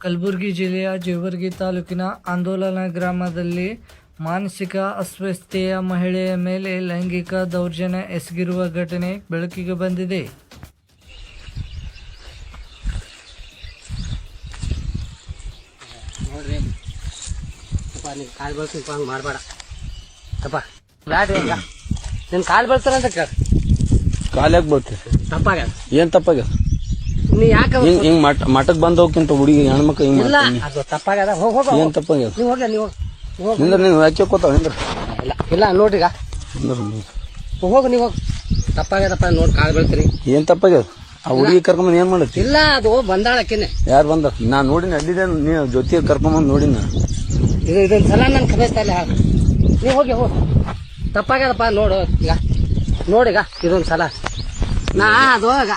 ಕಲಬುರಗಿ ಜಿಲ್ಲೆಯ ಜೇವರ್ಗಿ ತಾಲೂಕಿನ ಆಂದೋಲನ ಗ್ರಾಮದಲ್ಲಿ ಮಾನಸಿಕ ಅಸ್ವಸ್ಥತೆಯ ಮಹಿಳೆಯ ಮೇಲೆ ಲೈಂಗಿಕ ದೌರ್ಜನ್ಯ ಎಸಗಿರುವ ಘಟನೆ ಬೆಳಕಿಗೆ ಬಂದಿದೆ. ನೋಡ್ರಿ ನಿನ್ ಕಾಲು ಬಳಸಿ ಹಂಗೆ ಮಾಡಬೇಡ ತಪ್ಪ ಬ್ಯಾಡ್ರಿ ಹಂಗ ನಿನ್ ಕಾಲು ಬಳಸ್ತಾರಂತ ಕೇಳ ಕಾಲ್ಯಾಗ ಬರ್ತೇವೆ ತಪ್ಪಾಗ ಏನ್ ತಪ್ಪಾಗ್ಯದ ನೀ ಯಾಕೆ ಹಿಂಗ್ ಹಿಂಗ್ ಮಠಕ್ ಬಂದವಕ್ಕಿಂತ ಹುಡುಗಿ ಹೆಣ್ಮಕ್ಳು ಹಿಂಗ್ ಇಲ್ಲ ಮಾಡ್ತೀನಿ ಅದು ತಪ್ಪಾಗ್ಯದ ಹೋಗ ಏನ್ ತಪ್ಪಾಗ್ಯದ ನೀವು ಹೋಗ ನೀವು ಹೋಗ ನಿಂದ್ರ ನೀನ್ ಯಾಕೆ ಕೂತಾವ ನಿಂದ್ರ ಇಲ್ಲ ಇಲ್ಲ ನೋಡ್ರಿ ಈಗ ಹೋಗು ನೀವು ಹೋಗಿ ತಪ್ಪಾಗ್ಯದಪ್ಪ ನೋಡಿ ಕಾಲು ಬೀಳ್ತೀರಿ ಏನ್ ತಪ್ಪಾಗ್ಯದ ಆ ಹುಡುಗಿ ಕರ್ಕೊಂಬಂದ್ ಏನ್ ಮಾಡತ್ತಿ ಇಲ್ಲ ಅದು ಬಂದಾಳಕ್ಕಿನೇ ಯಾರು ಬಂದ ನಾ ನೋಡಿನ ಅಲ್ಲಿದೆ ನೀ ಜೊತೆ ಕರ್ಕೊಂಬಂದ್ ನೋಡಿನ ಇದೊಂದು ಸಲ ನನ್ ಕಮಿಸ್ತಾ ಇಲ್ಲ ನೀವು ಹೋಗಿ ಹೋಗಿ ತಪ್ಪಾಗ್ಯದಪ್ಪ ನೋಡು ಈಗ ನೋಡಿಗ ಇದೊಂದು ಸಲ ನಾ ಅದು ಈಗ